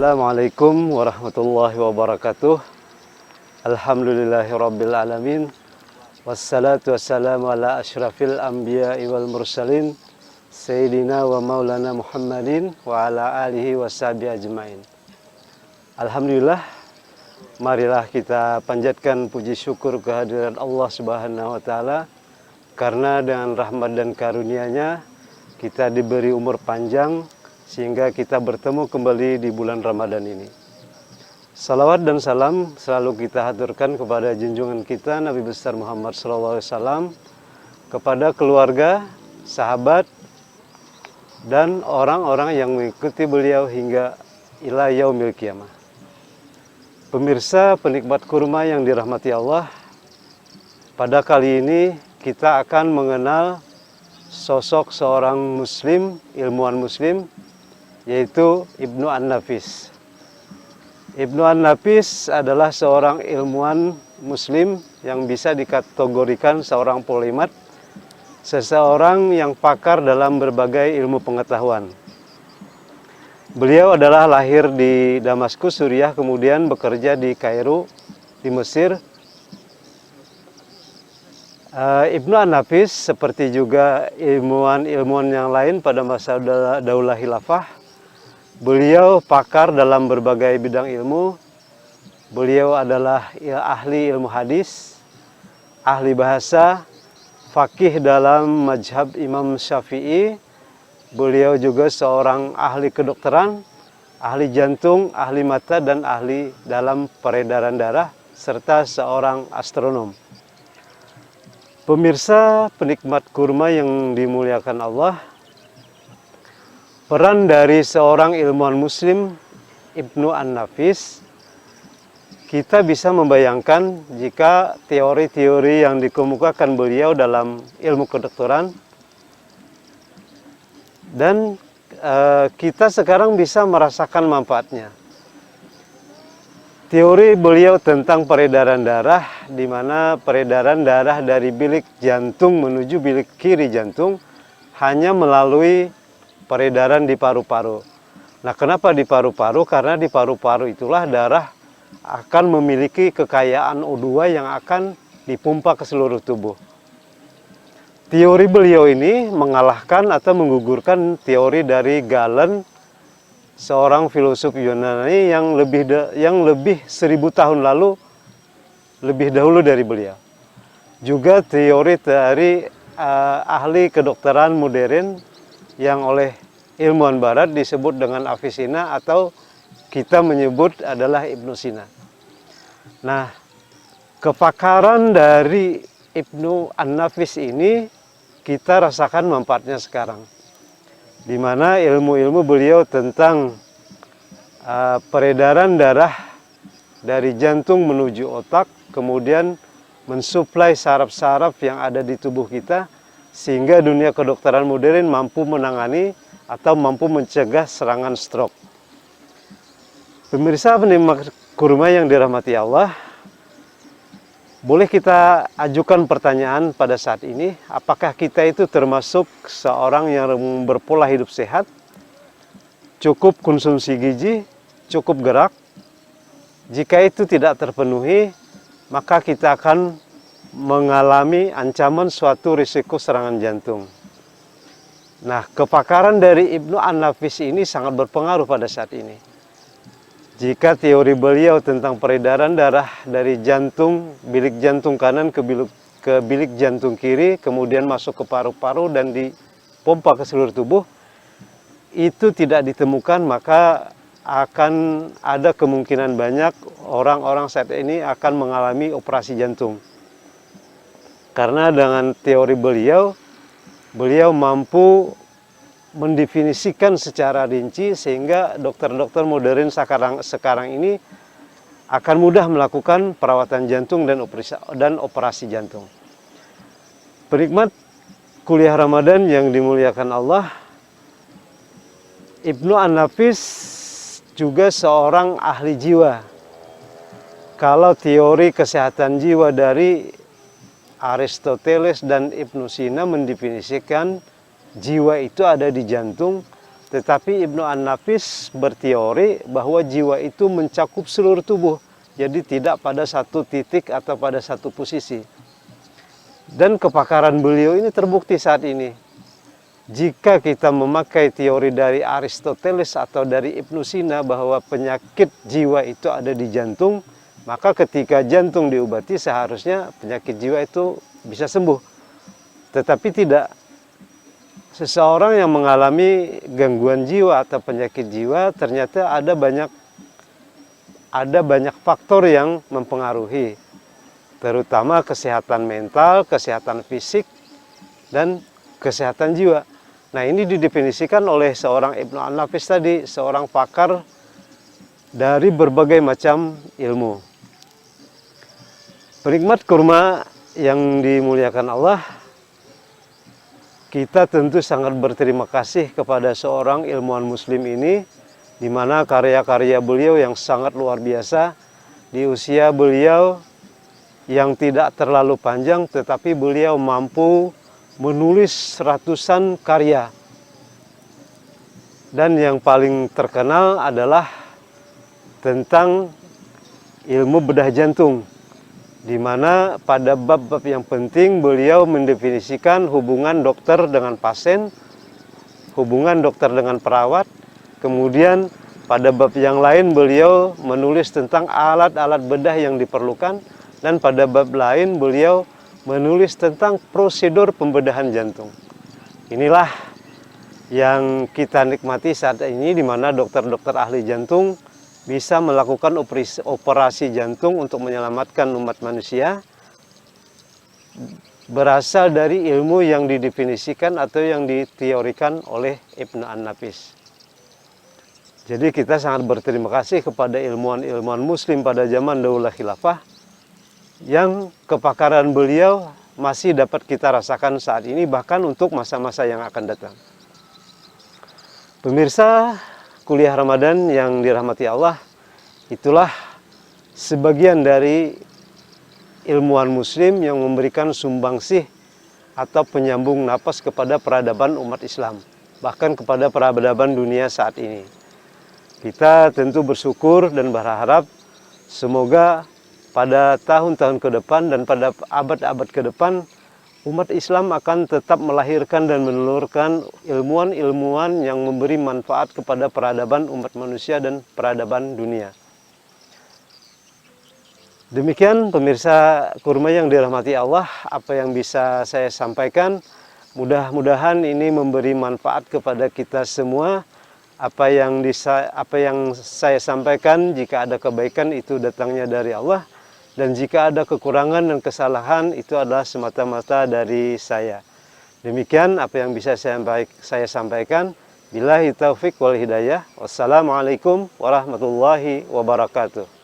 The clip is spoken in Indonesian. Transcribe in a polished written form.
Assalamualaikum warahmatullahi wabarakatuh. Alhamdulillahirabbil alamin. Wassalatu wassalamu ala asyrafil anbiya'i wal mursalin Sayyidina wa maulana Muhammadin wa ala alihi washabihi ajmain. Alhamdulillah, marilah kita panjatkan puji syukur kehadirat Allah Subhanahu wa taala, karena dengan rahmat dan karunia-Nya kita diberi umur panjang sehingga kita bertemu kembali di bulan Ramadan ini. Salawat dan salam selalu kita haturkan kepada junjungan kita Nabi besar Muhammad SAW, kepada keluarga, sahabat, dan orang-orang yang mengikuti beliau hingga ila yaumil qiyamah. Pemirsa penikmat kurma yang dirahmati Allah, pada kali ini kita akan mengenal sosok seorang muslim, ilmuwan muslim, yaitu Ibnu An-Nafis. Ibnu An-Nafis adalah seorang ilmuwan muslim yang bisa dikategorikan seorang polimat, seseorang yang pakar dalam berbagai ilmu pengetahuan. Beliau adalah lahir di Damaskus, Suriah, kemudian bekerja di Kairo, di Mesir. Ibnu An-Nafis seperti juga ilmuwan-ilmuwan yang lain pada masa Daulah Khilafah, beliau pakar dalam berbagai bidang ilmu. Beliau adalah ahli ilmu hadis, ahli bahasa, faqih dalam mazhab Imam Syafi'i. Beliau juga seorang ahli kedokteran, ahli jantung, ahli mata, dan ahli dalam peredaran darah, serta seorang astronom. Pemirsa penikmat kurma yang dimuliakan Allah, peran dari seorang ilmuwan muslim, Ibnu An-Nafis, kita bisa membayangkan jika teori-teori yang dikemukakan beliau dalam ilmu kedokteran, dan kita sekarang bisa merasakan manfaatnya. Teori beliau tentang peredaran darah, di mana peredaran darah dari bilik jantung menuju bilik kiri jantung hanya melalui peredaran di paru-paru. Nah, kenapa di paru-paru? Karena di paru-paru itulah darah akan memiliki kekayaan O2 yang akan dipompa ke seluruh tubuh. Teori beliau ini mengalahkan atau menggugurkan teori dari Galen, seorang filosof Yunani yang lebih 1000 tahun lalu, lebih dahulu dari beliau. Juga teori dari ahli kedokteran modern yang oleh ilmuwan barat disebut dengan Avicenna, atau kita menyebut adalah Ibnu Sina. Nah, kepakaran dari Ibnu An-Nafis ini kita rasakan manfaatnya sekarang, di mana ilmu-ilmu beliau tentang peredaran darah dari jantung menuju otak, kemudian mensuplai saraf-saraf yang ada di tubuh kita, sehingga dunia kedokteran modern mampu menangani atau mampu mencegah serangan stroke. Pemirsa penikmat kurma yang dirahmati Allah, boleh kita ajukan pertanyaan pada saat ini, apakah kita itu termasuk seorang yang berpola hidup sehat, cukup konsumsi gizi, cukup gerak? Jika itu tidak terpenuhi, maka kita akan mengalami ancaman suatu risiko serangan jantung. Nah, kepakaran dari Ibnu An-Nafis ini sangat berpengaruh pada saat ini. Jika teori beliau tentang peredaran darah dari jantung, bilik jantung kanan ke bilik jantung kiri, kemudian masuk ke paru-paru dan dipompa ke seluruh tubuh, itu tidak ditemukan, maka akan ada kemungkinan banyak orang-orang saat ini akan mengalami operasi jantung. Karena dengan teori beliau mampu mendefinisikan secara rinci, sehingga dokter-dokter modern sekarang ini akan mudah melakukan perawatan jantung dan operasi jantung. Penikmat kuliah Ramadan yang dimuliakan Allah, Ibnu An-Nafis juga seorang ahli jiwa. Kalau teori kesehatan jiwa dari Aristoteles dan Ibnu Sina mendefinisikan jiwa itu ada di jantung, Tetapi Ibnu An-Nafis berteori bahwa jiwa itu mencakup seluruh tubuh, jadi tidak pada satu titik atau pada satu posisi. Dan kepakaran beliau ini terbukti saat ini. Jika kita memakai teori dari Aristoteles atau dari Ibnu Sina bahwa penyakit jiwa itu ada di jantung, maka ketika jantung diobati seharusnya penyakit jiwa itu bisa sembuh. Tetapi tidak. Seseorang yang mengalami gangguan jiwa atau penyakit jiwa ternyata ada banyak faktor yang mempengaruhi, terutama kesehatan mental, kesehatan fisik, dan kesehatan jiwa. Nah, ini didefinisikan oleh seorang Ibnu An-Nafis tadi, seorang pakar dari berbagai macam ilmu. Penikmat kurma yang dimuliakan Allah, kita tentu sangat berterima kasih kepada seorang ilmuwan muslim ini, di mana karya-karya beliau yang sangat luar biasa, di usia beliau yang tidak terlalu panjang, tetapi beliau mampu menulis ratusan karya. Dan yang paling terkenal adalah tentang ilmu bedah jantung, di mana pada bab-bab yang penting beliau mendefinisikan hubungan dokter dengan pasien, hubungan dokter dengan perawat. Kemudian pada bab yang lain beliau menulis tentang alat-alat bedah yang diperlukan, dan pada bab lain beliau menulis tentang prosedur pembedahan jantung. Inilah yang kita nikmati saat ini, di mana dokter-dokter ahli jantung bisa melakukan operasi jantung untuk menyelamatkan umat manusia, berasal dari ilmu yang didefinisikan atau yang diteorikan oleh Ibnu An-Nafis. Jadi kita sangat berterima kasih kepada ilmuwan-ilmuwan muslim pada zaman Daulah Khilafah, yang kepakaran beliau masih dapat kita rasakan saat ini, bahkan untuk masa-masa yang akan datang. Pemirsa kuliah Ramadan yang dirahmati Allah, itulah sebagian dari ilmuwan muslim yang memberikan sumbangsih atau penyambung napas kepada peradaban umat Islam, bahkan kepada peradaban dunia saat ini. Kita tentu bersyukur dan berharap semoga pada tahun-tahun ke depan dan pada abad-abad ke depan, umat Islam akan tetap melahirkan dan menelurkan ilmuwan-ilmuwan yang memberi manfaat kepada peradaban umat manusia dan peradaban dunia. Demikian pemirsa kurma yang dirahmati Allah, apa yang bisa saya sampaikan. Mudah-mudahan ini memberi manfaat kepada kita semua. Apa yang saya sampaikan, jika ada kebaikan itu datangnya dari Allah. Dan jika ada kekurangan dan kesalahan, itu adalah semata-mata dari saya. Demikian apa yang bisa saya sampaikan. Billahi taufik wal hidayah. Wassalamualaikum warahmatullahi wabarakatuh.